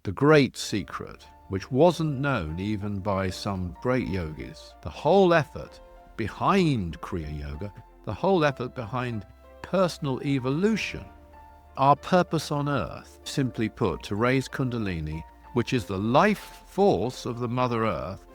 the great secret, which wasn't known even by some great yogis, the whole effort behind Kriya Yoga, the whole effort behind personal evolution, our purpose on earth, simply put, to raise Kundalini, which is the life force of the Mother Earth,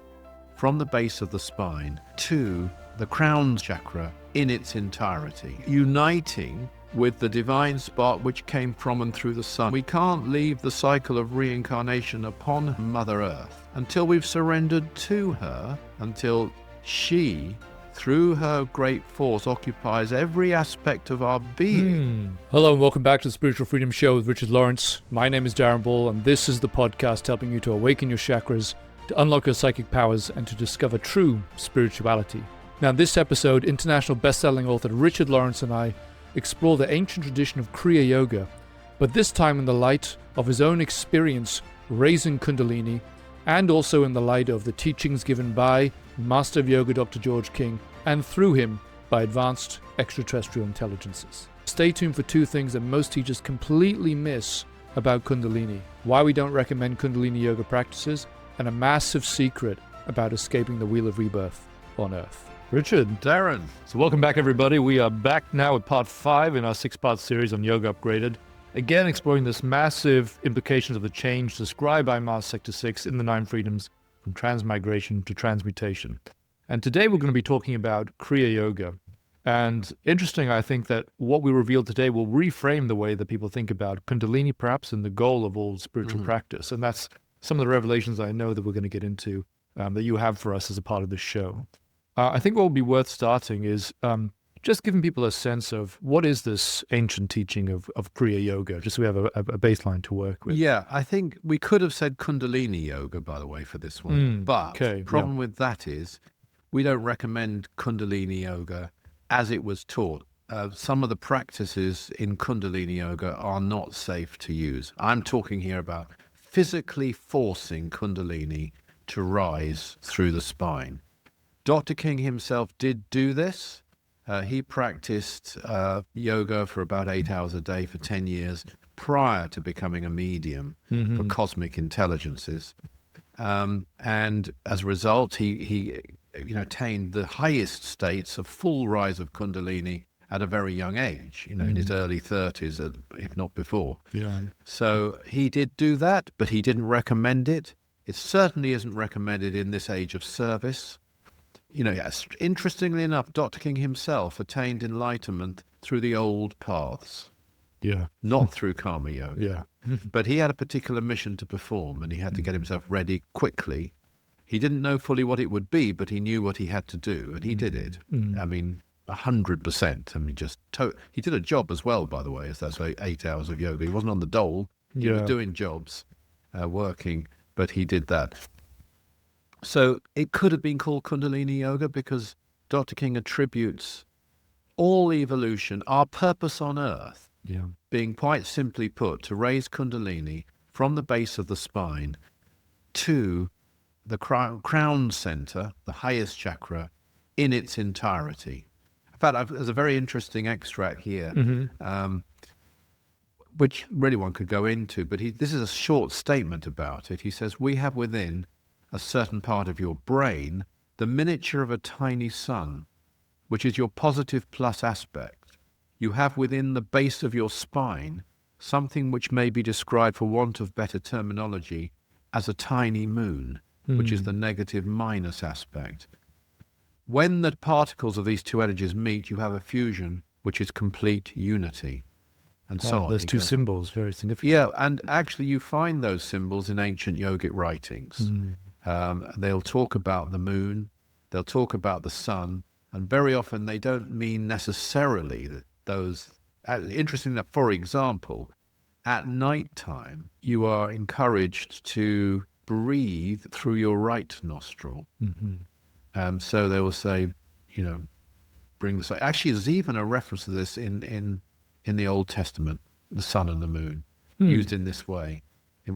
from the base of the spine to the crown chakra in its entirety, uniting with the divine spark which came from and through the sun. We can't leave the cycle of reincarnation upon Mother Earth until we've surrendered to her, until she, through her great force, occupies every aspect of our being. Hello and welcome back to the Spiritual Freedom Show with Richard Lawrence. My name is Darren Ball, and this is the podcast helping you to awaken your chakras, to unlock your psychic powers, and to discover true spirituality. Now, in this episode, international best-selling author Richard Lawrence and I explore the ancient tradition of Kriya Yoga, but this time in the light of his own experience raising Kundalini, and also in the light of the teachings given by Master of Yoga Dr. George King, and through him by advanced extraterrestrial intelligences. Stay tuned for two things that most teachers completely miss about Kundalini: why we don't recommend Kundalini Yoga practices, and a massive secret about escaping the wheel of rebirth on Earth. Richard. Darren. So welcome back, everybody. We are back now with part 5 in our 6-part series on Yoga Upgraded. Again, exploring this massive implications of the change described by Mars Sector 6 in the 9 freedoms, from transmigration to transmutation. And today we're going to be talking about Kriya Yoga. And interesting, I think that what we reveal today will reframe the way that people think about Kundalini, perhaps, and the goal of all spiritual practice. And that's some of the revelations I know that we're going to get into that you have for us as a part of this show. I think what would be worth starting is just giving people a sense of what is this ancient teaching of Kriya Yoga, just so we have a baseline to work with. Yeah, I think we could have said Kundalini Yoga, by the way, for this one. But the problem with that is we don't recommend Kundalini Yoga as it was taught. Some of the practices in Kundalini Yoga are not safe to use. I'm talking here about physically forcing Kundalini to rise through the spine. Dr. King himself did do this. He practiced yoga for about 8 hours a day for 10 years prior to becoming a medium for cosmic intelligences. And as a result, he attained the highest states of full rise of Kundalini at a very young age, in his early 30s, if not before. Yeah. So he did do that, but he didn't recommend it. It certainly isn't recommended in this age of service. Yes, interestingly enough, Dr. King himself attained enlightenment through the old paths. Yeah. Not through karma yoga. Yeah. But he had a particular mission to perform, and he had to get himself ready quickly. He didn't know fully what it would be, but he knew what he had to do, and he did it. I mean, 100%. I mean, he did a job as well, by the way, as that's 8 hours of yoga. He wasn't on the dole. He was doing jobs, working, but he did that. So it could have been called Kundalini Yoga because Dr. King attributes all evolution, our purpose on earth, being quite simply put, to raise Kundalini from the base of the spine to the crown center, the highest chakra, in its entirety. In fact, there's a very interesting extract here, which really one could go into, but this is a short statement about it. He says, we have within a certain part of your brain, the miniature of a tiny sun, which is your positive plus aspect. You have within the base of your spine something which may be described, for want of better terminology, as a tiny moon, which is the negative minus aspect. When the particles of these two energies meet, you have a fusion, which is complete unity. And so on. Those two symbols, very significant. Yeah, and actually you find those symbols in ancient yogic writings. They'll talk about the moon, they'll talk about the sun, and very often they don't mean necessarily that those. Interesting that, for example, at night time, you are encouraged to breathe through your right nostril. So they will say, bring the sun. Actually, there's even a reference to this in the Old Testament, the sun and the moon, used in this way.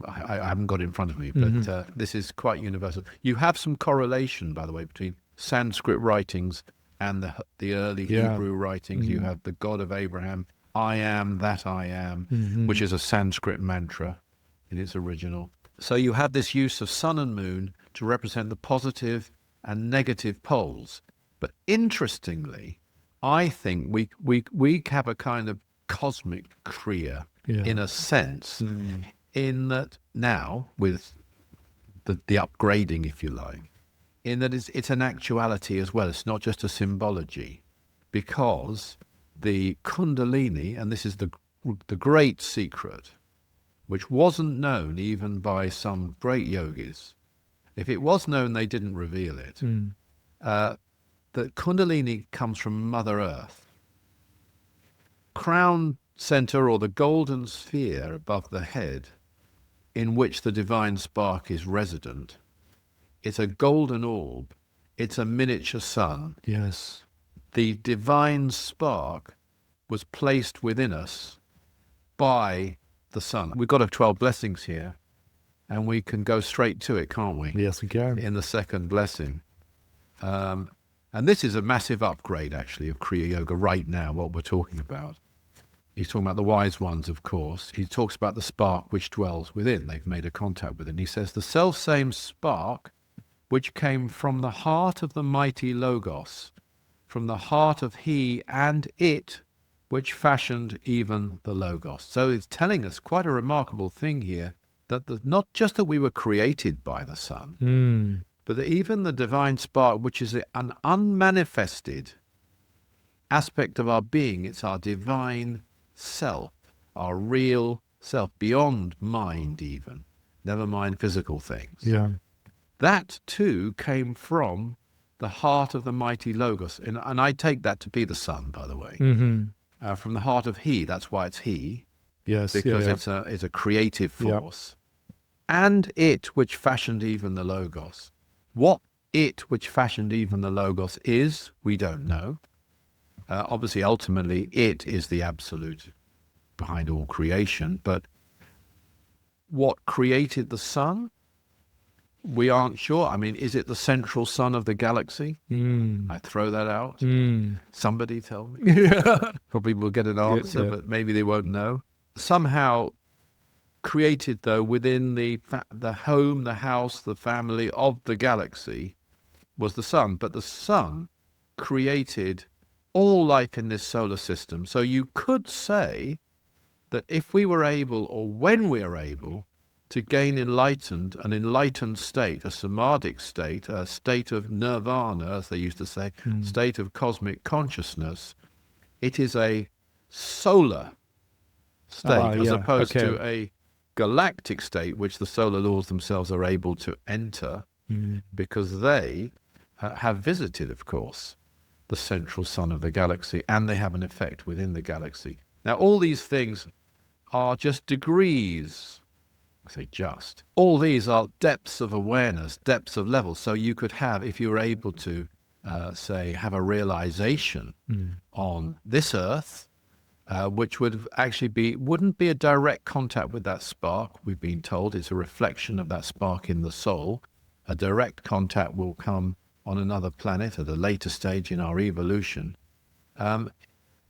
I haven't got it in front of me, but this is quite universal. You have some correlation, by the way, between Sanskrit writings and the early Hebrew writings. You have the God of Abraham, I am that I am, which is a Sanskrit mantra in its original. So you have this use of sun and moon to represent the positive and negative poles. But interestingly, I think we have a kind of cosmic Kriya in a sense, in that now with the upgrading, if you like, in that it's an actuality as well. It's not just a symbology, because the Kundalini, and this is the great secret, which wasn't known even by some great yogis. If it was known, they didn't reveal it. That Kundalini comes from Mother Earth. Crown center, or the golden sphere above the head, in which the divine spark is resident. It's a golden orb. It's a miniature sun. Yes. The divine spark was placed within us by the sun. We've got 12 blessings here, and we can go straight to it, can't we? Yes, we can. In the second blessing. And this is a massive upgrade, actually, of Kriya Yoga right now, what we're talking about. He's talking about the wise ones, of course. He talks about the spark which dwells within. They've made a contact with it. And he says, the self-same spark which came from the heart of the mighty Logos, from the heart of he and it, which fashioned even the Logos. So it's telling us quite a remarkable thing here, that not just that we were created by the sun, but that even the divine spark, which is an unmanifested aspect of our being, it's our divine self, our real self, beyond mind even, never mind physical things. Yeah. That too came from the heart of the mighty Logos. And I take that to be the sun, by the way. From the heart of he, that's why it's he. Yes. Because it's a creative force. And it which fashioned even the Logos. What it which fashioned even the Logos is, we don't know. Obviously, ultimately, it is the absolute behind all creation. But what created the sun, we aren't sure. I mean, is it the central sun of the galaxy? I throw that out. Somebody tell me. Probably will get an answer, but maybe they won't know. Somehow created, though, within the home, the house, the family of the galaxy was the sun. But the sun created all life in this solar system. So you could say that if we were able, or when we are able, to gain an enlightened state, a samadhic state, a state of nirvana, as they used to say, state of cosmic consciousness, it is a solar state as opposed to a galactic state, which the solar laws themselves are able to enter because they have visited, of course, the central sun of the galaxy, and they have an effect within the galaxy. Now, all these things are just degrees. I say just. All these are depths of awareness, depths of levels. So you could have, if you were able to, say, have a realization on this earth, which would actually wouldn't be a direct contact with that spark. We've been told it's a reflection of that spark in the soul. A direct contact will come on another planet at a later stage in our evolution.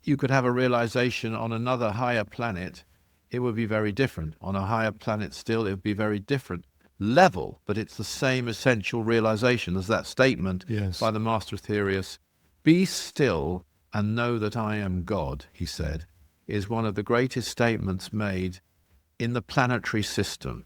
You could have a realization on another higher planet. It would be very different. On a higher planet still, it would be very different level, but it's the same essential realization as that statement by the Master Aetherius, "Be still and know that I am God," he said, is one of the greatest statements made in the planetary system.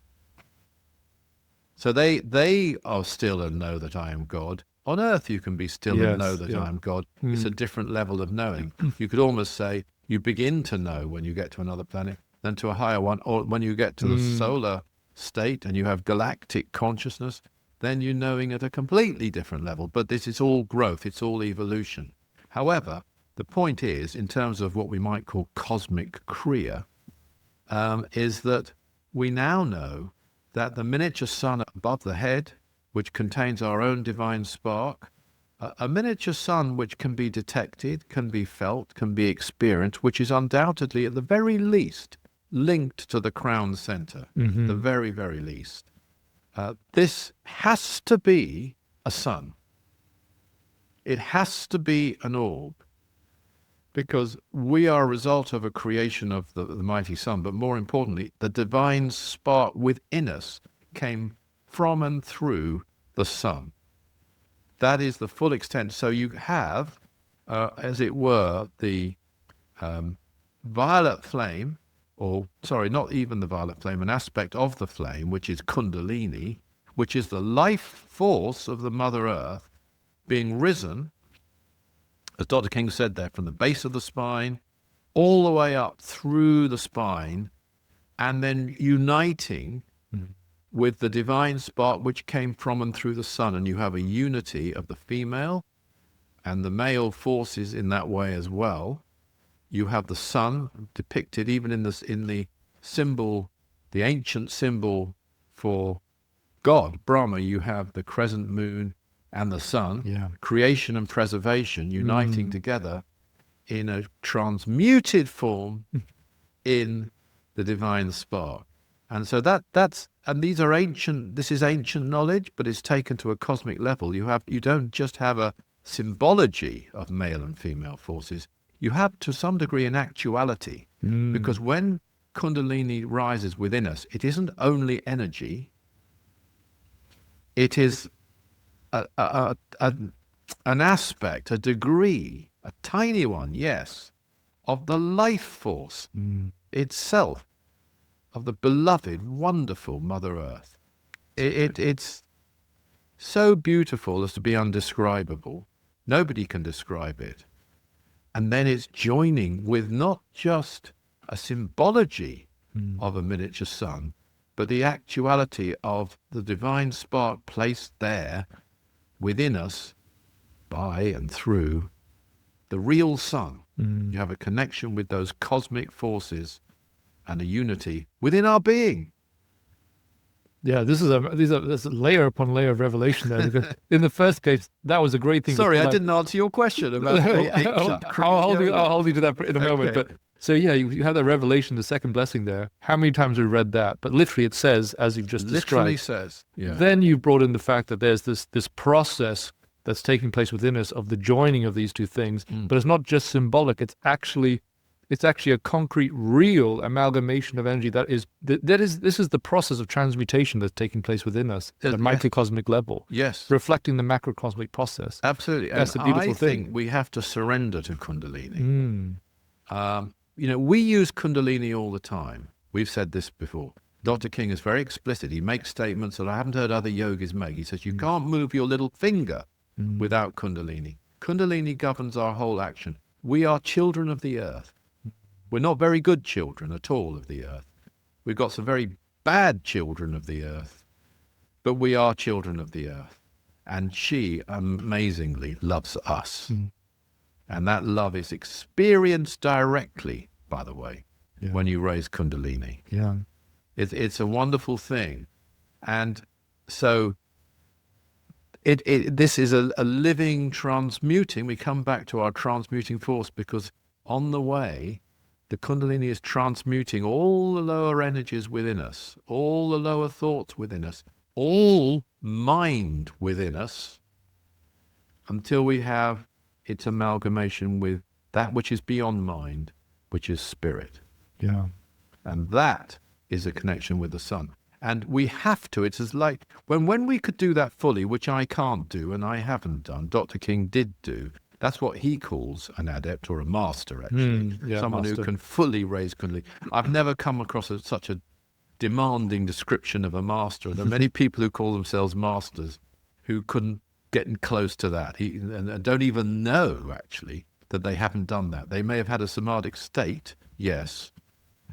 So they are still and know that I am God. On Earth you can be still and know that I am God. It's a different level of knowing. You could almost say you begin to know when you get to another planet, then to a higher one, or when you get to the solar state and you have galactic consciousness, then you're knowing at a completely different level. But this is all growth, it's all evolution. However, the point is, in terms of what we might call cosmic Kriya, is that we now know that the miniature sun above the head, which contains our own divine spark, a miniature sun which can be detected, can be felt, can be experienced, which is undoubtedly, at the very least, linked to the crown center, the very, very least. This has to be a sun. It has to be an orb, because we are a result of a creation of the mighty sun, but more importantly, the divine spark within us came from and through the sun. That is the full extent. So you have, as it were, the violet flame, or sorry, not even the violet flame, an aspect of the flame, which is Kundalini, which is the life force of the Mother Earth being risen, as Dr. King said there, from the base of the spine all the way up through the spine, and then uniting with the divine spark which came from and through the sun. And you have a unity of the female and the male forces in that way as well. You have the sun depicted even in the symbol, the ancient symbol for God, Brahma. You have the crescent moon and the sun, creation and preservation uniting together in a transmuted form in the divine spark. And so and these are ancient, this is ancient knowledge, but it's taken to a cosmic level. You don't just have a symbology of male and female forces, you have to some degree an actuality. Because when Kundalini rises within us, it isn't only energy, it is an aspect, a degree, a tiny one, yes, of the life force itself, of the beloved, wonderful Mother Earth. It's so beautiful as to be undescribable. Nobody can describe it. And then it's joining with not just a symbology of a miniature sun, but the actuality of the divine spark placed there within us by and through the real sun. You have a connection with those cosmic forces and a unity within our being. Yeah, there's a layer upon layer of revelation there. Because in the first case, that was a great thing. Sorry, I didn't answer your question about I'll hold you to that in a moment. But so yeah, you have that revelation, the second blessing there. How many times have we read that? But literally, it says, as you've just described. Literally says. Yeah. Then you brought in the fact that there's this process that's taking place within us of the joining of these two things. But it's not just symbolic. It's actually a concrete, real amalgamation of energy. This is the process of transmutation that's taking place within us at a microcosmic level. Yes. Reflecting the macrocosmic process. Absolutely. That's a beautiful thing. I think we have to surrender to Kundalini. We use Kundalini all the time. We've said this before. Dr. King is very explicit. He makes statements that I haven't heard other yogis make. He says, you can't move your little finger without Kundalini. Kundalini governs our whole action. We are children of the earth. We're not very good children at all of the earth. We've got some very bad children of the earth, but we are children of the earth. And she amazingly loves us. And that love is experienced directly, by the way, when you raise Kundalini. Yeah. It's a wonderful thing. And so this is a living transmuting. We come back to our transmuting force because on the way, the Kundalini is transmuting all the lower energies within us, all the lower thoughts within us, all mind within us, until we have its amalgamation with that which is beyond mind, which is spirit. Yeah. And that is a connection with the sun. And we have to, it's as like, when we could do that fully, which I can't do, and I haven't done, Dr. King did do, that's what he calls an adept or a master, actually. Someone who can fully raise Kundalini. I've never come across such a demanding description of a master. There are many people who call themselves masters who couldn't get close to that and don't even know, actually, that they haven't done that. They may have had a samadhic state, yes,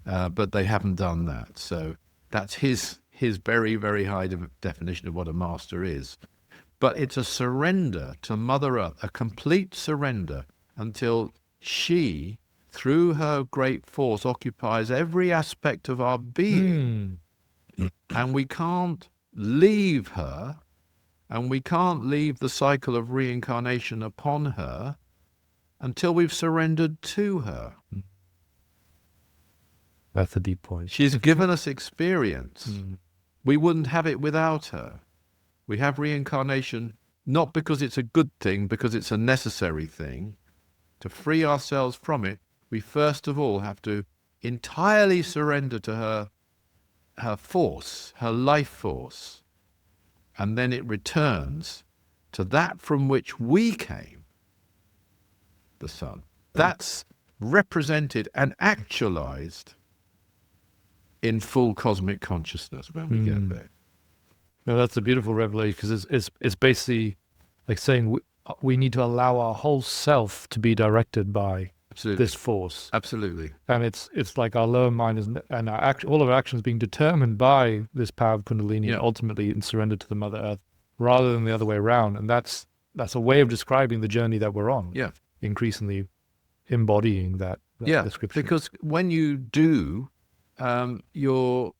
but they haven't done that. So that's his very, very high definition of what a master is. But it's a surrender to Mother Earth, a complete surrender until she, through her great force, occupies every aspect of our being. And we can't leave her, and we can't leave the cycle of reincarnation upon her until we've surrendered to her. That's a deep point. She's given us experience. We wouldn't have it without her. We have reincarnation not because it's a good thing, because it's a necessary thing. To free ourselves from it, we first of all have to entirely surrender to her force, her life force, and then it returns to that from which we came, the sun. That's represented and actualized in full cosmic consciousness when we get there. No, that's a beautiful revelation, because it's basically like saying we need to allow our whole self to be directed by this force. Absolutely. And it's like our lower mind and all of our actions being determined by this power of Kundalini, and ultimately in surrender to the Mother Earth, rather than the other way around. And that's a way of describing the journey that we're on. Yeah. Increasingly embodying that description. Because when you do, you're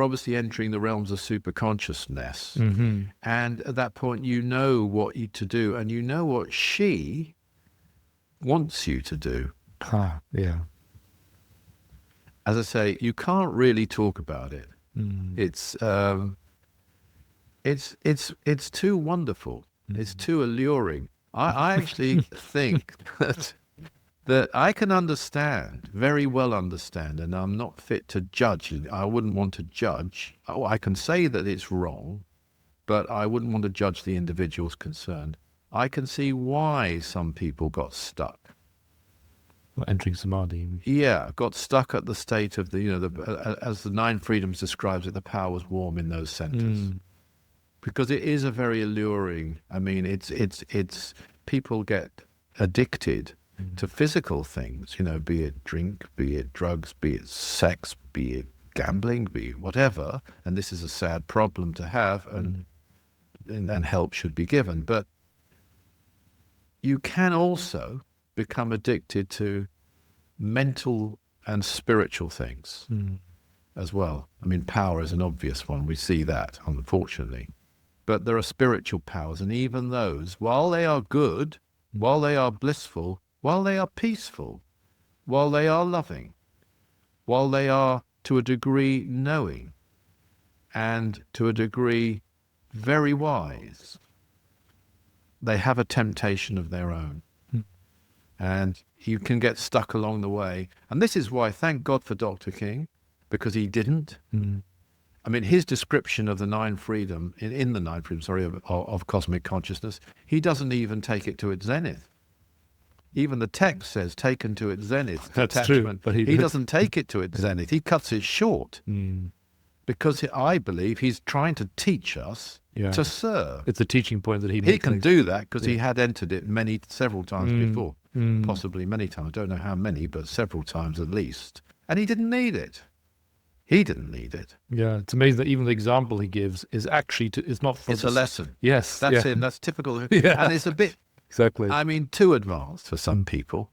obviously entering the realms of superconsciousness, and at that point you know what to do, and you know what she wants you to do. Yeah. As I say, you can't really talk about it. It's too wonderful. It's too alluring. I actually think that I can understand, very well understand, and I'm not fit to judge. I wouldn't want to judge. I can say that it's wrong, but I wouldn't want to judge the individuals concerned. I can see why some people got stuck. Entering samadhi. Yeah, got stuck at the state of as the Nine Freedoms describes it, the power was warm in those centers. Because it is a very alluring. I mean, it's people get addicted to physical things, be it drink, be it drugs, be it sex, be it gambling, be it whatever. And this is a sad problem to have, and help should be given. But you can also become addicted to mental and spiritual things as well. I mean, power is an obvious one. We see that, unfortunately. But there are spiritual powers, and even those, while they are good, while they are blissful, while they are peaceful, while they are loving, while they are to a degree knowing, and to a degree very wise, they have a temptation of their own. And you can get stuck along the way. And this is why, thank God for Dr. King, because he didn't. I mean, his description of the Nine Freedom, in the Nine Freedom, of cosmic consciousness, he doesn't even take it to its zenith. Even the text says taken to its zenith. That's detachment. true, but he doesn't take it to its zenith. He cuts it short. Because I believe he's trying to teach us to serve. It's a teaching point that he can do that because he had entered it several times before. Possibly many times. I don't know how many, but several times at least. And he didn't need it. He didn't need it. Yeah, it's amazing that even the example he gives is actually, it's not for It's a lesson. Yes. That's him. That's typical. And it's a bit, I mean, too advanced for some people.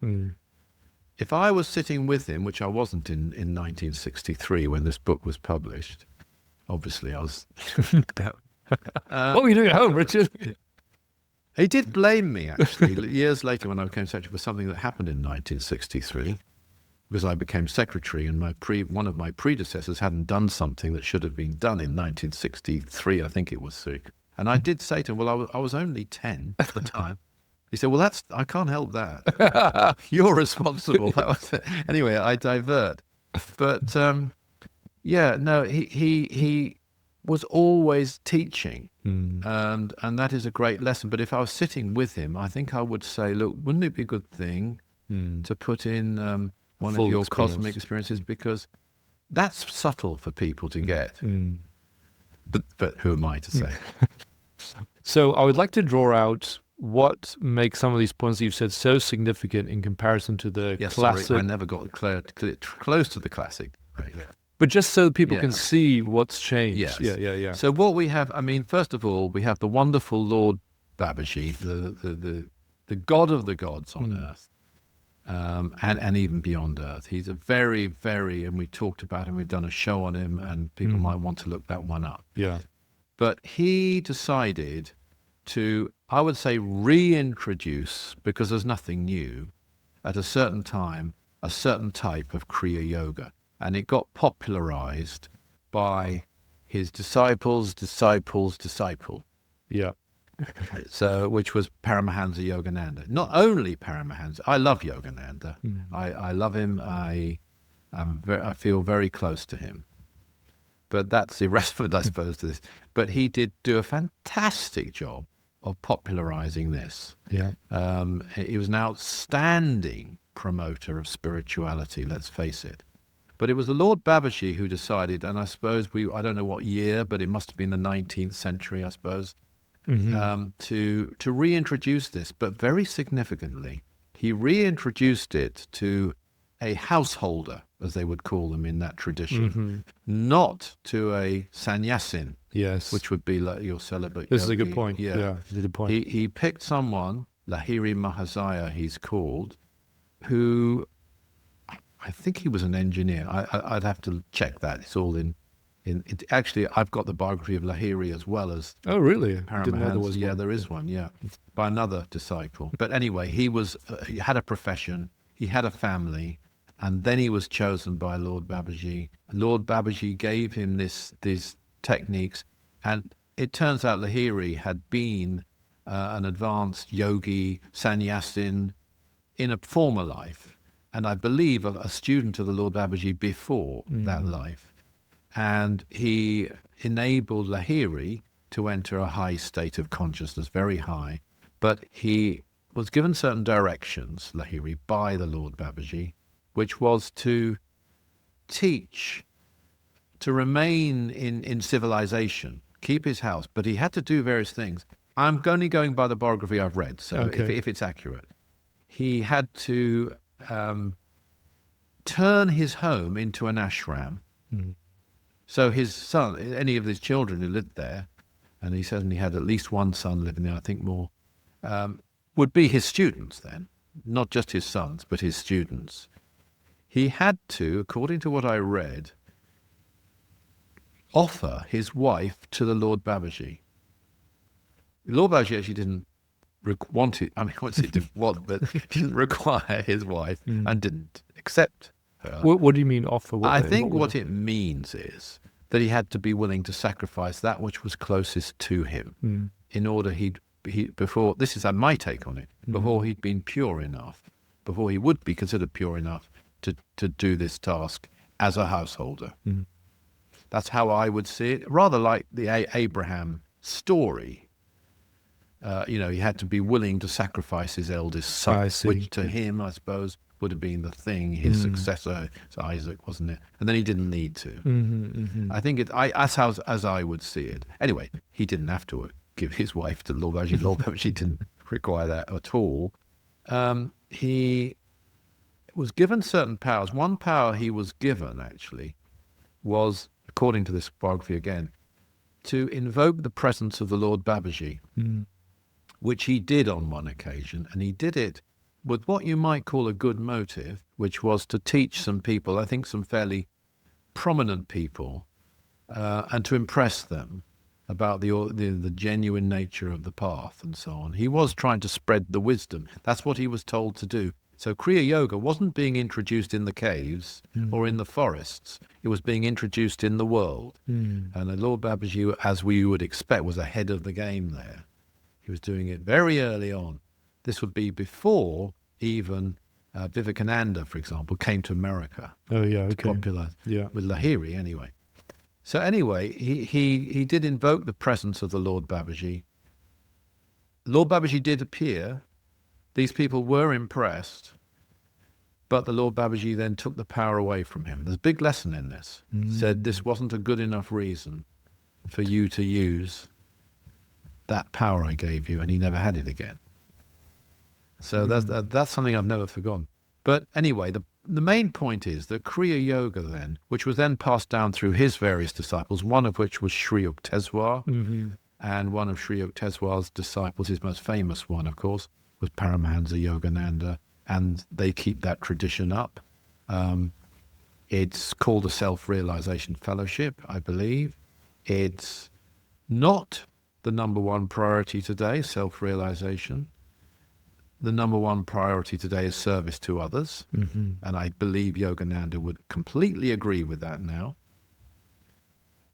If I was sitting with him, which I wasn't in 1963 when this book was published, obviously I was... what were you doing at home, Richard? He did blame me, actually, years later when I became secretary, for something that happened in 1963, because I became secretary and one of my predecessors hadn't done something that should have been done in 1963, I think it was. And I did say to him, well, I was only 10 at the time. He said, well, I can't help that. You're responsible. That was it. Anyway, I divert. But, he was always teaching. And that is a great lesson. But if I was sitting with him, I think I would say, look, wouldn't it be a good thing to put in one of your cosmic experiences? Because that's subtle for people to get. But who am I to say? So I would like to draw out what makes some of these points that you've said so significant in comparison to the classic. Sorry, I never got close to the classic. Right. But just so people can see what's changed. Yes. Yeah. So what we have, I mean, first of all, we have the wonderful Lord Babaji, the god of the gods on earth, and even beyond earth. He's a very, very, and we talked about him, we've done a show on him, and people might want to look that one up. Yeah. But he decided to, I would say, reintroduce, because there's nothing new, at a certain time, a certain type of Kriya Yoga. And it got popularized by his disciples' disciple. Yeah. So, which was Paramahansa Yogananda. Not only Paramahansa, I love Yogananda. I love him. I feel very close to him. but that's irrelevant, I suppose, to this. But he did do a fantastic job of popularizing this. Yeah. He was an outstanding promoter of spirituality, let's face it. But it was the Lord Babaji who decided, and I suppose I don't know what year, but it must have been the 19th century, I suppose, to reintroduce this. But very significantly, he reintroduced it to a householder, as they would call them in that tradition, not to a sannyasin, which would be like your celibate This yogi. is a good point. Yeah, it's a good point. He picked someone, Lahiri Mahasaya he's called, who I think he was an engineer. I'd have to check that. It's all in actually, I've got the biography of Lahiri as well as Oh, really? Didn't know there was one. There is one, by another disciple. But anyway, he had a profession, he had a family, and then he was chosen by Lord Babaji. Lord Babaji gave him these techniques, and it turns out Lahiri had been an advanced yogi, sannyasin in a former life, and I believe a student of the Lord Babaji before that life. And he enabled Lahiri to enter a high state of consciousness, very high. But he was given certain directions, Lahiri, by the Lord Babaji, which was to teach, to remain in civilization, keep his house, but he had to do various things. I'm only going by the biography I've read, so if it's accurate. He had to turn his home into an ashram. So his son, any of his children who lived there, and he certainly had at least one son living there, I think more, would be his students then, not just his sons, but his students. He had to, according to what I read, offer his wife to the Lord Babaji. The Lord Babaji actually didn't want it, I mean, what's it didn't want, but didn't require his wife and didn't accept her. What do you mean offer? I think what it means is that he had to be willing to sacrifice that which was closest to him in order before, this is my take on it, before he'd been pure enough, before he would be considered pure enough to do this task as a householder. That's how I would see it, rather like the Abraham story. He had to be willing to sacrifice his eldest son, which to him, I suppose, would have been the thing, his successor, so Isaac, wasn't it? And then he didn't need to. I think that's how, as I would see it. Anyway, he didn't have to give his wife to Lord Babaji. Lord Babaji didn't require that at all. He was given certain powers. One power he was given, actually, was, according to this biography again, to invoke the presence of the Lord Babaji, which he did on one occasion, and he did it with what you might call a good motive, which was to teach some people, I think some fairly prominent people, and to impress them about the genuine nature of the path and so on. He was trying to spread the wisdom. That's what he was told to do. So Kriya Yoga wasn't being introduced in the caves or in the forests. It was being introduced in the world. And the Lord Babaji, as we would expect, was ahead of the game there. He was doing it very early on. This would be before even Vivekananda, for example, came to America. Oh, yeah, okay. Popular with Lahiri, anyway. So anyway, he did invoke the presence of the Lord Babaji. Lord Babaji did appear. These people were impressed, but the Lord Babaji then took the power away from him. There's a big lesson in this. Said this wasn't a good enough reason for you to use that power I gave you, and he never had it again. So that's something I've never forgotten. But anyway, the main point is that Kriya Yoga then, which was then passed down through his various disciples, one of which was Sri Yukteswar, and one of Sri Yukteswar's disciples, his most famous one, of course, was Paramahansa Yogananda, and they keep that tradition up. It's called a Self-Realization Fellowship, I believe. It's not the number one priority today, self-realization. The number one priority today is service to others, and I believe Yogananda would completely agree with that now.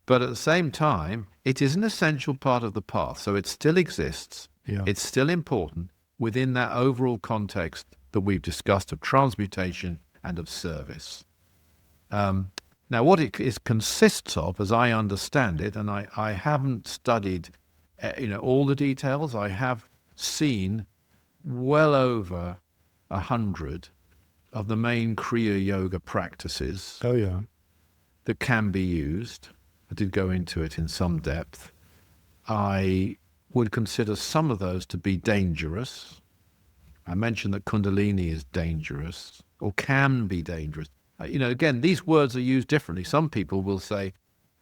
But at the same time, it is an essential part of the path, so it still exists. It's still important within that overall context that we've discussed of transmutation and of service. Now, Now, what it consists of, as I understand it, and I haven't studied, all the details. I have seen well over 100 of the main Kriya Yoga practices. Oh, yeah. That can be used. I did go into it in some depth. I would consider some of those to be dangerous. I mentioned that Kundalini is dangerous, or can be dangerous. Again, these words are used differently. Some people will say,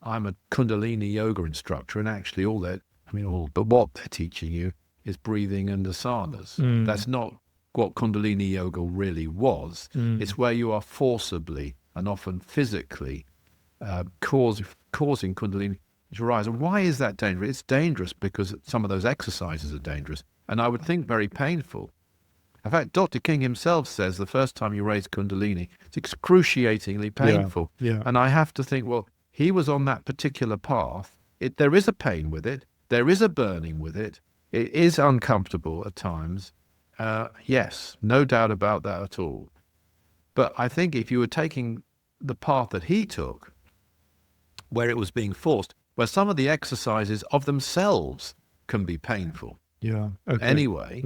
I'm a Kundalini Yoga instructor, and actually but what they're teaching you is breathing and asanas. That's not what Kundalini Yoga really was. It's where you are forcibly and often physically causing Kundalini to rise. And why is that dangerous? It's dangerous because some of those exercises are dangerous, and I would think very painful. In fact, Dr. King himself says the first time you raise Kundalini, it's excruciatingly painful. Yeah. And I have to think, well, he was on that particular path. There is a pain with it. There is a burning with it. It is uncomfortable at times. Yes, no doubt about that at all. But I think if you were taking the path that he took, where it was being forced, where some of the exercises of themselves can be painful. Yeah. Okay. Anyway,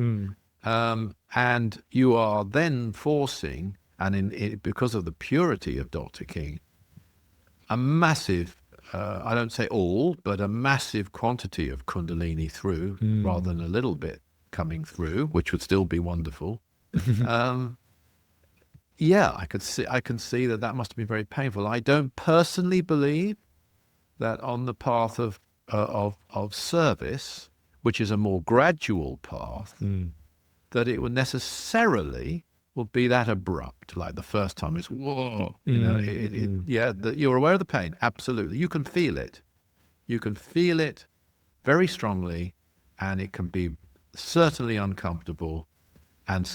and you are then forcing, and because of the purity of Dr. King, a massive, I don't say all, but a massive quantity of Kundalini through, rather than a little bit coming through, which would still be wonderful. Yeah, I can see that must have been very painful. I don't personally believe that on the path of service, which is a more gradual path, that it would necessarily will be that abrupt. Like the first time, it's whoa, you're aware of the pain. Absolutely, you can feel it. You can feel it very strongly, and it can be certainly uncomfortable and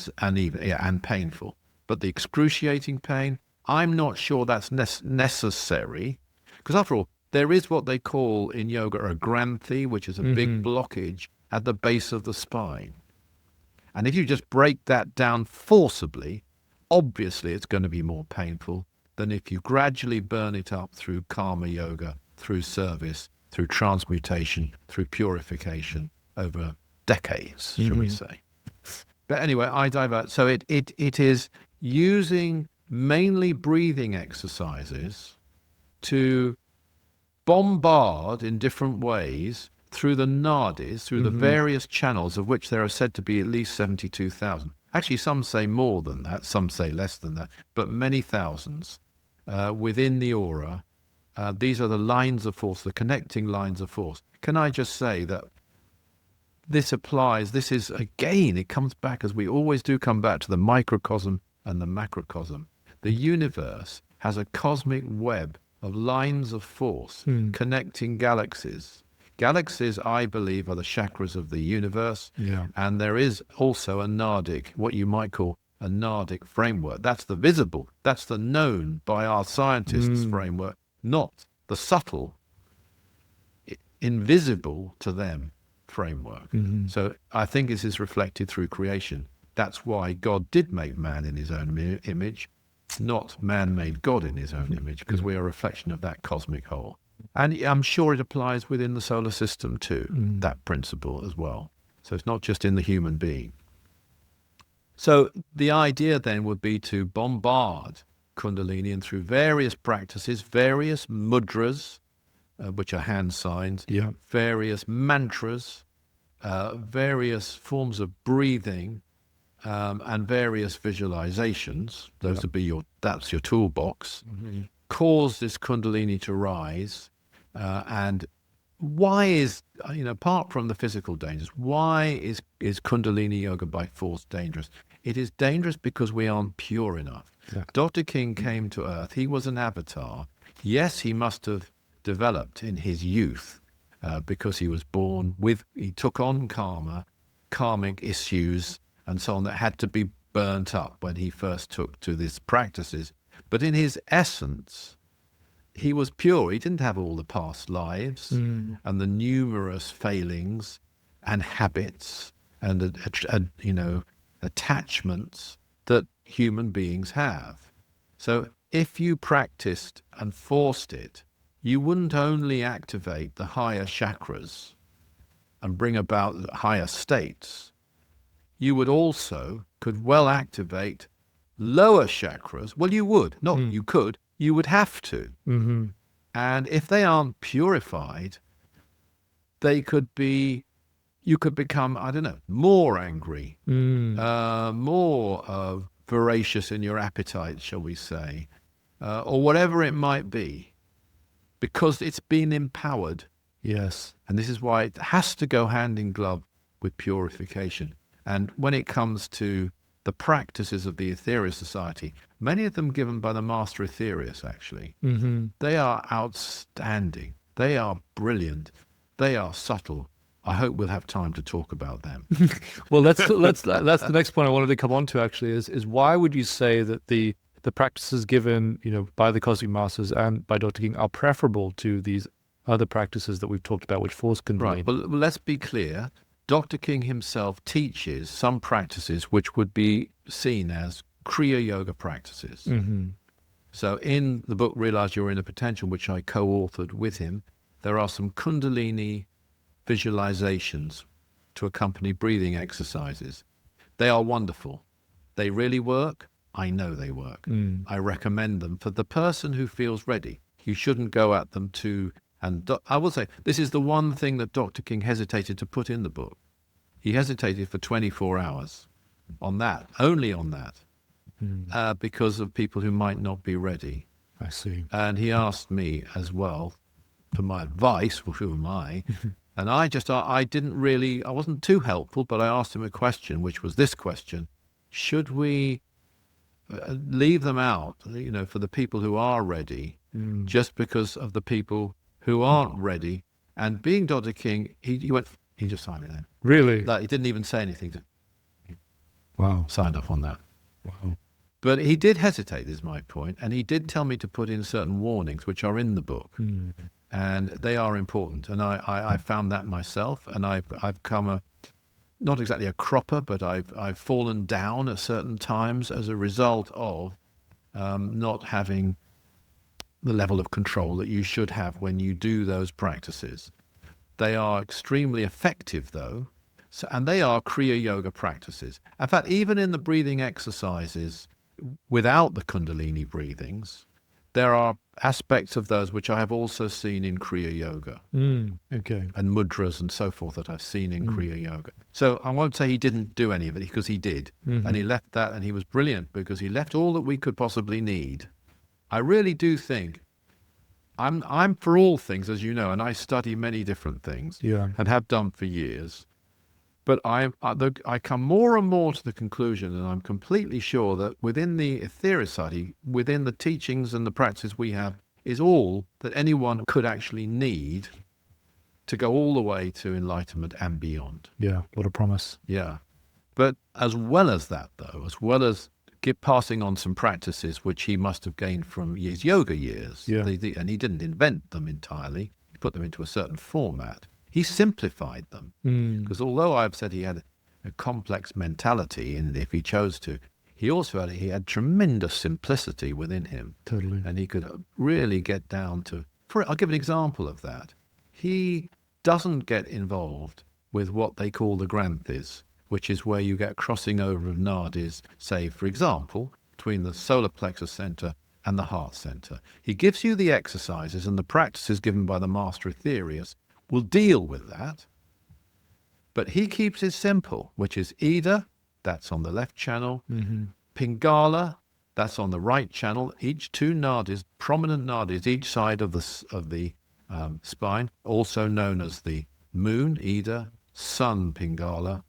painful. But the excruciating pain, I'm not sure that's necessary, because after all, there is what they call in yoga a granthi, which is a big blockage at the base of the spine. And if you just break that down forcibly, obviously it's going to be more painful than if you gradually burn it up through karma yoga, through service, through transmutation, through purification over decades, shall we say. But anyway, I divert. So it is using mainly breathing exercises to bombard in different ways through the nadis, through the various channels, of which there are said to be at least 72,000. Actually, some say more than that, some say less than that, but many thousands within the aura. These are the lines of force, the connecting lines of force. Can I just say that this is, again, it comes back, as we always do come back, to the microcosm and the macrocosm. The universe has a cosmic web of lines of force connecting galaxies. Galaxies, I believe, are the chakras of the universe. Yeah. And there is also a Nardic, what you might call a Nardic framework. That's the visible, that's the known by our scientists framework, not the subtle, invisible to them framework. So I think this is reflected through creation. That's why God did make man in his own image, not man made God in his own image, because we are a reflection of that cosmic whole. And I'm sure it applies within the solar system too, that principle as well. So it's not just in the human being. So the idea then would be to bombard Kundalini, and through various practices, various mudras, which are hand signs, various mantras, various forms of breathing, and various visualizations. Those would be that's your toolbox. Cause this Kundalini to rise. And why is, apart from the physical dangers, why is Kundalini Yoga by force dangerous? It is dangerous because we aren't pure enough. Yeah. Dr. King came to Earth. He was an avatar. Yes, he must have developed in his youth because he was born he took on karmic issues and so on that had to be burnt up when he first took to these practices. But in his essence, he was pure. He didn't have all the past lives and the numerous failings and habits and attachments that human beings have. So if you practiced and forced it, you wouldn't only activate the higher chakras and bring about higher states, you would also could well activate lower chakras. Well, you would, not you could, you would have to. Mm-hmm. And if they aren't purified, you could become, I don't know, more angry, more voracious in your appetite, shall we say, or whatever it might be, because it's been empowered. Yes. And this is why it has to go hand in glove with purification. And when it comes to the practices of the Aetherius Society, many of them given by the Master Aetherius, actually, they are outstanding. They are brilliant. They are subtle. I hope we'll have time to talk about them. Well, that's the next point I wanted to come on to, actually, is why would you say that the practices given, by the Cosmic Masters and by Dr. King are preferable to these other practices that we've talked about, which force Kundalini? Right. Well, let's be clear. Dr. King himself teaches some practices which would be seen as Kriya Yoga practices. Mm-hmm. So in the book, Realize Your Inner Potential, which I co-authored with him, there are some Kundalini visualizations to accompany breathing exercises. They are wonderful. They really work. I know they work. I recommend them for the person who feels ready. You shouldn't go at them and I will say, this is the one thing that Dr. King hesitated to put in the book. He hesitated for 24 hours on that, only on that, because of people who might not be ready. I see. And he asked me as well for my advice, well, who am I? And I wasn't too helpful, but I asked him a question, which was this question: should we leave them out, for the people who are ready, just because of the people who aren't ready? And being Dr. King, he just signed it there. Really? Like, he didn't even say anything. Wow. Signed off on that. Wow. But he did hesitate, is my point, and he did tell me to put in certain warnings, which are in the book, and they are important. And I found that myself, and I've come not exactly a cropper, but I've fallen down at certain times as a result of not having the level of control that you should have when you do those practices. They are extremely effective, though, and they are Kriya Yoga practices. In fact, even in the breathing exercises, without the Kundalini breathings, there are aspects of those which I have also seen in Kriya Yoga. Okay. And mudras and so forth that I've seen in Kriya Yoga. So I won't say he didn't do any of it, because he did. And he left that, and he was brilliant, because he left all that we could possibly need. I really do think I'm for all things, as you know, and I study many different things, and have done for years. But I come more and more to the conclusion, and I'm completely sure that within the Aetherius Society, within the teachings and the practices we have, is all that anyone could actually need to go all the way to enlightenment and beyond. Yeah, what a promise. Yeah. But as well as that, though, as well as passing on some practices which he must have gained from his yoga years, and he didn't invent them entirely, he put them into a certain format. He simplified them, because although I've said he had a complex mentality, and if he chose to, he also had tremendous simplicity within him. Totally. And he could really get down to, I'll give an example of that. He doesn't get involved with what they call the granthis, which is where you get crossing over of nadis, say, for example, between the solar plexus center and the heart center. He gives you the exercises and the practices given by the Master Aetherius will deal with that, but he keeps it simple, which is Ida, that's on the left channel, Pingala, that's on the right channel, each two nadis, prominent nadis, each side of the spine, also known as the moon, Ida, sun, Pingala,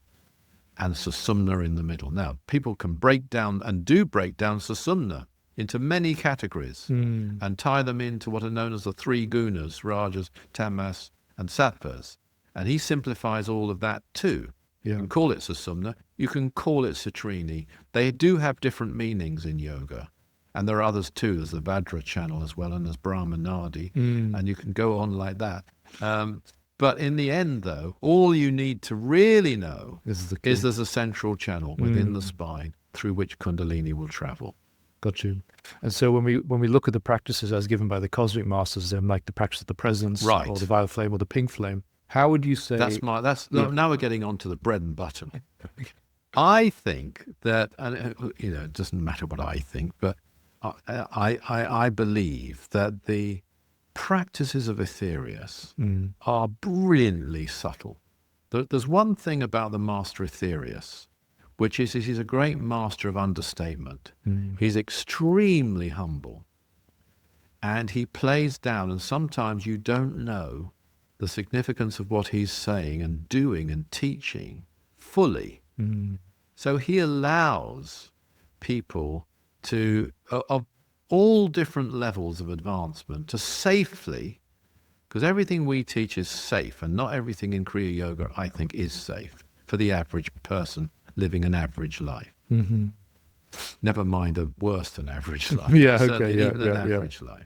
and Susumna in the middle. Now, people can break down, and do break down, Susumna into many categories and tie them into what are known as the three gunas, rajas, tamas, and sattvas. And he simplifies all of that too. You can call it Susumna, you can call it Satrini. They do have different meanings in yoga. And there are others too. There's the Vajra channel as well, and there's Brahma Nadi, and you can go on like that. But in the end, though, all you need to really know is there's a central channel within the spine through which Kundalini will travel. Got you. And so when we look at the practices as given by the cosmic masters, like the practice of the presence, right, or the violet flame, or the pink flame, how would you say? Now we're getting on to the bread and butter. I think that, and it doesn't matter what I think, but I believe that the practices of Aetherius are brilliantly subtle. There's one thing about the master Aetherius, which is he's a great master of understatement. He's extremely humble, and he plays down, and sometimes you don't know the significance of what he's saying and doing and teaching fully. So he allows people to, of all different levels of advancement, to safely, because everything we teach is safe, and not everything in Kriya Yoga, I think, is safe for the average person living an average life. Never mind a worse than average life. Even an average life.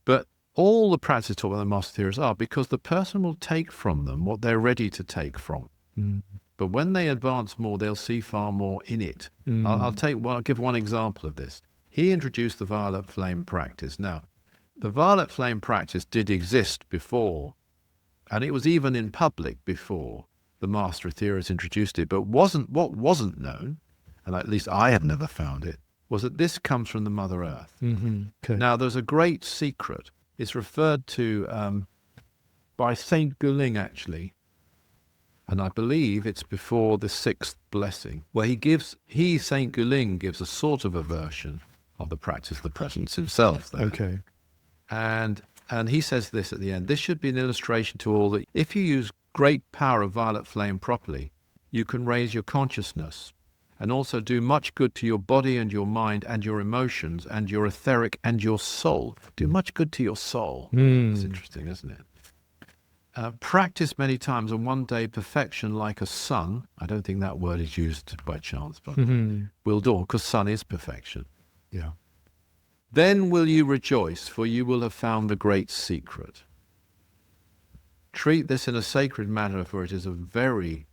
But all the practices taught by the master Aetherius are because the person will take from them what they're ready to take from. But when they advance more, they'll see far more in it. I'll give one example of this. He introduced the violet flame practice. Now, the violet flame practice did exist before, and it was even in public before the master Aetherius introduced it. But what wasn't known, and at least I have never found it, was that this comes from the Mother Earth. Okay. Now, there's a great secret. It's referred to by Saint Guling, actually, and I believe it's before the sixth blessing, where Saint Guling gives a sort of a version of the practice of the presence himself there. Okay. And he says this at the end: this should be an illustration to all that if you use great power of violet flame properly, you can raise your consciousness and also do much good to your body and your mind and your emotions and your etheric and your soul. Do much good to your soul. It's interesting, isn't it? Practice many times, and one day perfection like a sun, I don't think that word is used by chance, but will dawn, because sun is perfection. Yeah. Then will you rejoice, for you will have found the great secret. Treat this in a sacred manner, for it is a very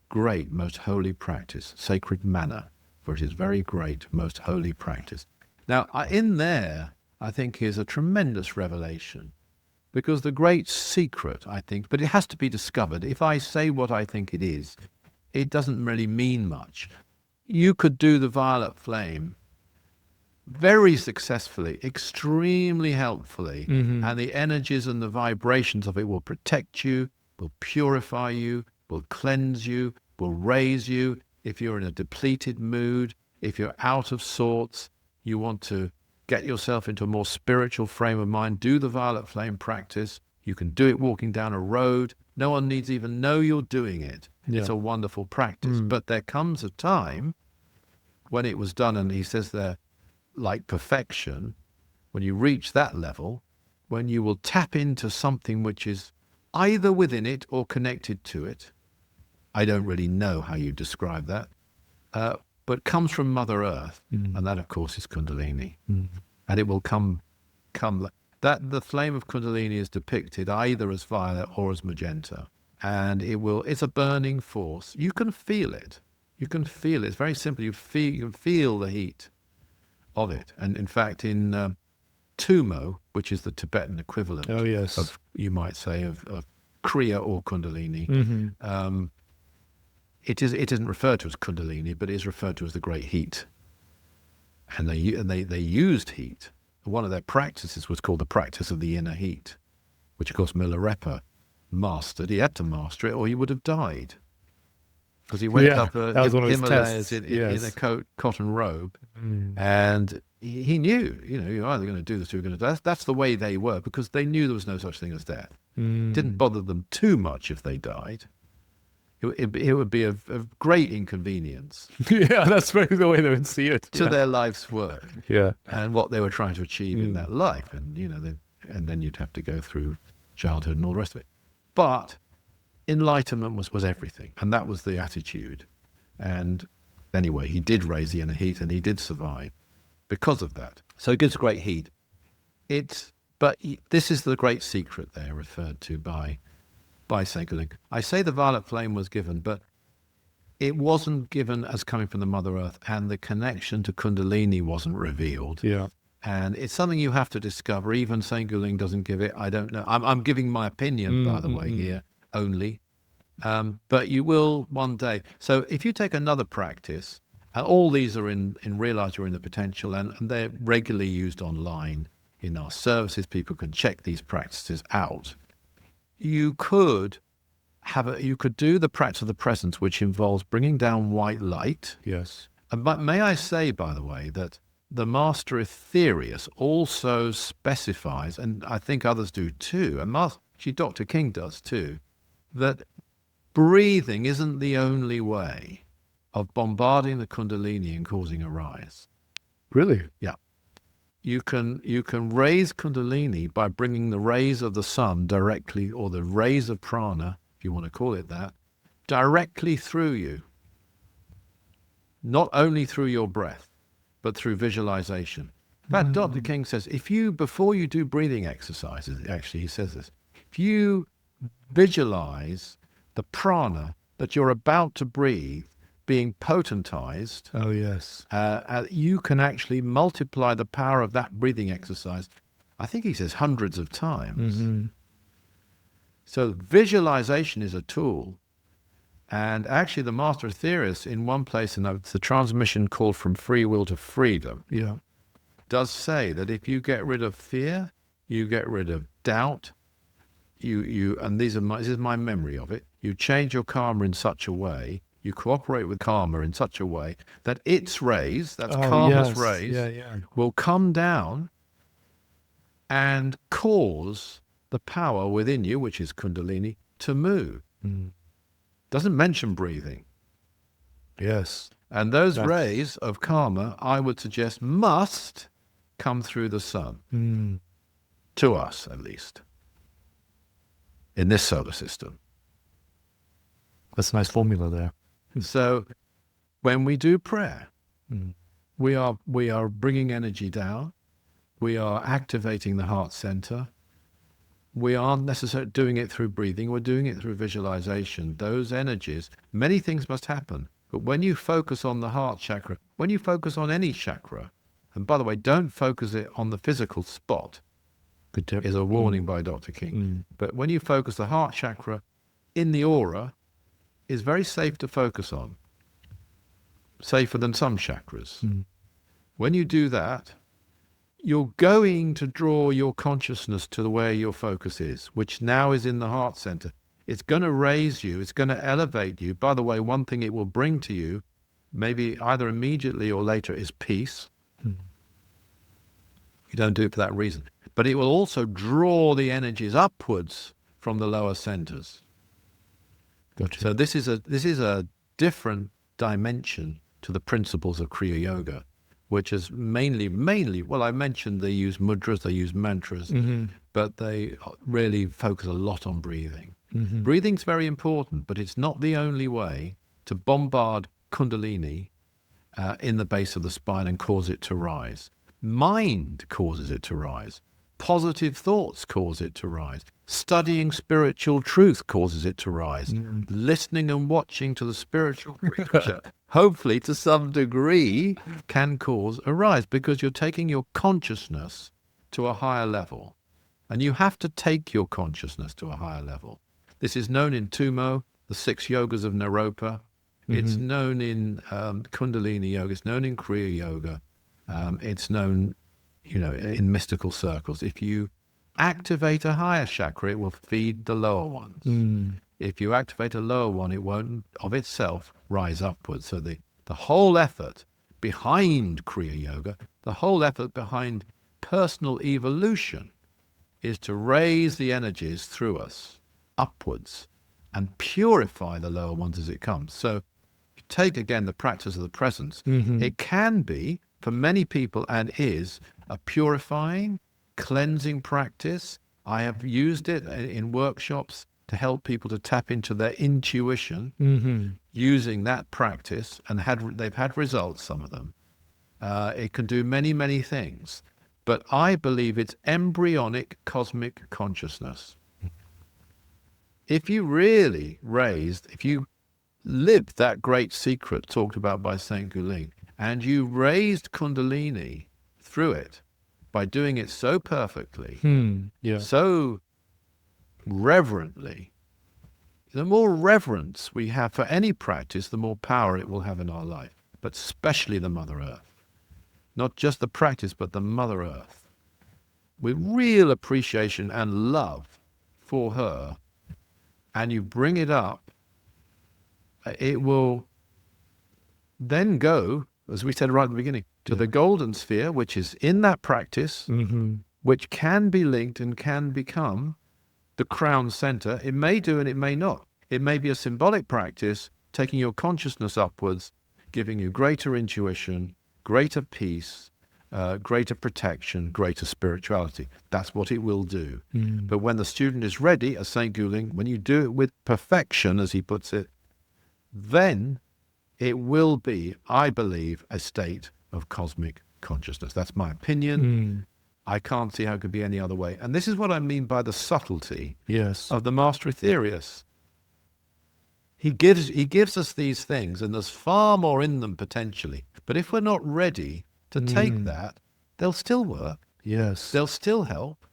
great, most holy practice. Sacred manner, for it is very great, most holy practice. Now, in there, I think, is a tremendous revelation. Because the great secret, I think, but it has to be discovered. If I say what I think it is, it doesn't really mean much. You could do the violet flame very successfully, extremely helpfully, and the energies and the vibrations of it will protect you, will purify you, will cleanse you, will raise you. If you're in a depleted mood, if you're out of sorts, you want to get yourself into a more spiritual frame of mind, do the violet flame practice. You can do it walking down a road. No one needs to even know you're doing it. Yeah. It's a wonderful practice. But there comes a time when it was done, and he says there, like perfection, when you reach that level, when you will tap into something which is either within it or connected to it. I don't really know how you describe that. But comes from Mother Earth, and that, of course, is Kundalini. And it will come that the flame of Kundalini is depicted either as violet or as magenta, and it's a burning force. You can feel it. You can feel it. It's very simple. You can feel the heat of it. And in fact, in Tumo, which is the Tibetan equivalent of, you might say, of Kriya or Kundalini, it isn't referred to as Kundalini, but it is referred to as the great heat. And they used heat. One of their practices was called the practice of the inner heat, which of course Milarepa mastered. He had to master it, or he would have died, because he went up the Himalayas in a cotton robe, and he knew, you're either going to do this or you're going to die. That's the way they were, because they knew there was no such thing as death. It didn't bother them too much if they died. It would be a great inconvenience. Yeah, that's the way they would see it. To their life's work. Yeah. And what they were trying to achieve in that life. And, and then you'd have to go through childhood and all the rest of it. But enlightenment was everything. And that was the attitude. And anyway, he did raise the inner heat, and he did survive because of that. So it gives great heat. But this is the great secret there referred to by Saint Guling. I say the violet flame was given, but it wasn't given as coming from the Mother Earth, and the connection to Kundalini wasn't revealed. Yeah. And it's something you have to discover. Even Saint Guling doesn't give it. I don't know. I'm giving my opinion, by the way, here only. But you will one day. So if you take another practice, and all these are in Realize You're in the Potential, and they're regularly used online in our services. People can check these practices out. You could do the practice of the presence, which involves bringing down white light. Yes. But may I say, by the way, that the Master Aetherius also specifies, and I think others do too, and actually Dr. King does too, that breathing isn't the only way of bombarding the Kundalini and causing a rise. Really? Yeah. You can raise Kundalini by bringing the rays of the sun directly, or the rays of prana, if you want to call it that, directly through you. Not only through your breath, but through visualization. In fact, Dr. King says, before you do breathing exercises, actually he says this, if you visualize the prana that you're about to breathe being potentized, oh yes, you can actually multiply the power of that breathing exercise, I think he says hundreds of times. So visualization is a tool. And actually the Master Aetherius, in one place, in the transmission called From Free Will to Freedom, does say that if you get rid of fear, you get rid of doubt, and this is my memory of it, you change your karma in such a way, you cooperate with karma in such a way that its rays, that's karma's rays, will come down and cause the power within you, which is Kundalini, to move. Doesn't mention breathing. Yes. And those rays of karma, I would suggest, must come through the sun. To us, at least. In this solar system. That's a nice formula there. So when we do prayer, we are bringing energy down. We are activating the heart center. We aren't necessarily doing it through breathing. We're doing it through visualization. Those energies, many things must happen. But when you focus on the heart chakra, when you focus on any chakra, and by the way, don't focus it on the physical spot, is a warning by Dr. King. But when you focus the heart chakra in the aura, is very safe to focus on. Safer than some chakras. When you do that, you're going to draw your consciousness to where your focus is, which now is in the heart center. It's going to raise you. It's going to elevate you. By the way, one thing it will bring to you, maybe either immediately or later, is peace. You don't do it for that reason. But it will also draw the energies upwards from the lower centers. Gotcha. So this is a different dimension to the principles of Kriya Yoga, which is mainly, well, I mentioned they use mudras, they use mantras, but they really focus a lot on breathing. Breathing's very important, but it's not the only way to bombard Kundalini in the base of the spine and cause it to rise. Mind causes it to rise. Positive thoughts cause it to rise. Studying spiritual truth causes it to rise. Listening and watching to the spiritual creature, hopefully to some degree, can cause a rise, because you're taking your consciousness to a higher level. And you have to take your consciousness to a higher level. This is known in Tumo, the 6 yogas of Naropa. It's known in Kundalini Yoga. It's known in Kriya Yoga. It's known, in mystical circles. If you activate a higher chakra, it will feed the lower ones. If you activate a lower one, it won't of itself rise upwards. So the whole effort behind Kriya Yoga, the whole effort behind personal evolution, is to raise the energies through us upwards and purify the lower ones as it comes. So if you take again the practice of the presence, it can be, for many people, and is, a purifying, cleansing practice. I have used it in workshops to help people to tap into their intuition using that practice, and they've had results, some of them. It can do many, many things. But I believe it's embryonic cosmic consciousness. If you really raised, if you lived that great secret talked about by Saint Guling, and you raised Kundalini through it by doing it so perfectly, so reverently, the more reverence we have for any practice, the more power it will have in our life, but especially the Mother Earth. Not just the practice, but the Mother Earth. With real appreciation and love for her, and you bring it up, it will then go, as we said right at the beginning, to the golden sphere, which is in that practice, which can be linked and can become the crown center. It may do and it may not. It may be a symbolic practice, taking your consciousness upwards, giving you greater intuition, greater peace, greater protection, greater spirituality. That's what it will do. But when the student is ready, as Saint Guling, when you do it with perfection, as he puts it, then it will be, I believe, a state of cosmic consciousness. That's my opinion. I can't see how it could be any other way. And this is what I mean by the subtlety of the Master Aetherius. He gives us these things, and there's far more in them potentially. But if we're not ready to take that, they'll still work. Yes. They'll still help.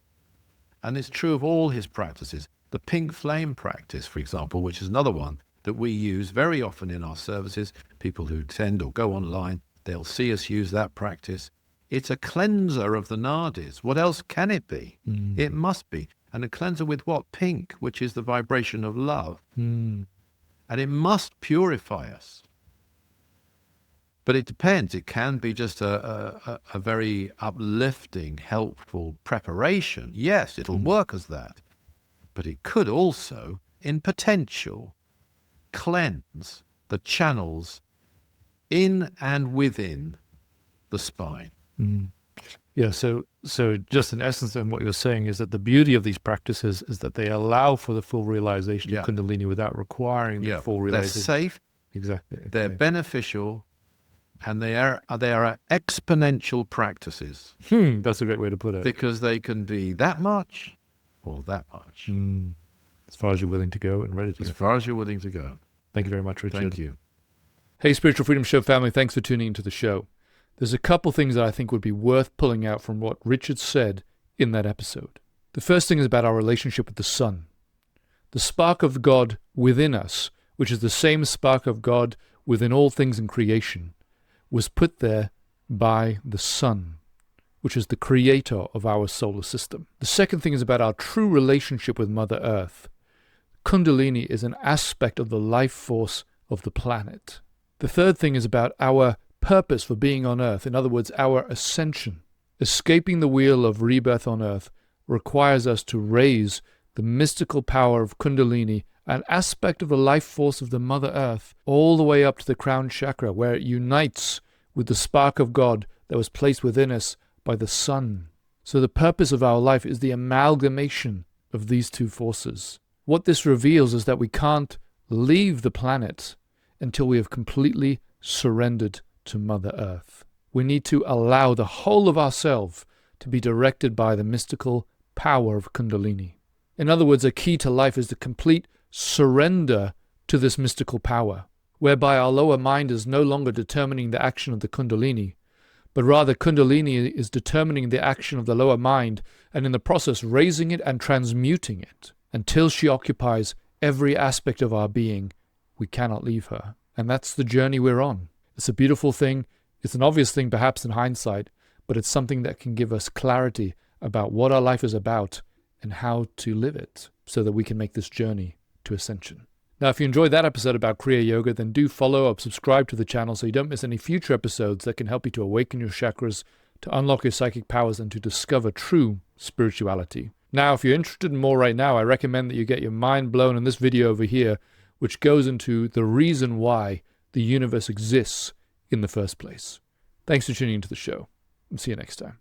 And it's true of all his practices. The pink flame practice, for example, which is another one that we use very often in our services. People who attend or go online, they'll see us use that practice. It's a cleanser of the nadis. What else can it be? It must be. And a cleanser with what? Pink, which is the vibration of love. And it must purify us. But it depends. It can be just a very uplifting, helpful preparation. Yes, it'll work as that. But it could also, in potential, cleanse the channels in and within the spine. Yeah, so just in essence, then what you're saying is that the beauty of these practices is that they allow for the full realization of Kundalini without requiring the full realization. They're safe. Exactly. They're beneficial, and they are exponential practices. That's a great way to put it. Because they can be that much or that much. As far as you're willing to go and ready to go. As far as you're willing to go. Thank you very much, Richard. Thank you. Hey, Spiritual Freedom Show family, thanks for tuning into the show. There's a couple things that I think would be worth pulling out from what Richard said in that episode. The first thing is about our relationship with the sun. The spark of God within us, which is the same spark of God within all things in creation, was put there by the sun, which is the creator of our solar system. The second thing is about our true relationship with Mother Earth. Kundalini is an aspect of the life force of the planet. The third thing is about our purpose for being on Earth, in other words, our ascension. Escaping the wheel of rebirth on Earth requires us to raise the mystical power of Kundalini, an aspect of the life force of the Mother Earth, all the way up to the crown chakra, where it unites with the spark of God that was placed within us by the sun. So the purpose of our life is the amalgamation of these two forces. What this reveals is that we can't leave the planet until we have completely surrendered to Mother Earth. We need to allow the whole of ourselves to be directed by the mystical power of Kundalini. In other words, a key to life is the complete surrender to this mystical power, whereby our lower mind is no longer determining the action of the Kundalini, but rather Kundalini is determining the action of the lower mind, and in the process raising it and transmuting it. Until she occupies every aspect of our being, we cannot leave her. And that's the journey we're on. It's a beautiful thing. It's an obvious thing perhaps in hindsight, but it's something that can give us clarity about what our life is about and how to live it so that we can make this journey to ascension. Now, if you enjoyed that episode about Kriya Yoga, then do follow or subscribe to the channel so you don't miss any future episodes that can help you to awaken your chakras, to unlock your psychic powers, and to discover true spirituality. Now, if you're interested in more right now, I recommend that you get your mind blown in this video over here, which goes into the reason why the universe exists in the first place. Thanks for tuning into the show. And see you next time.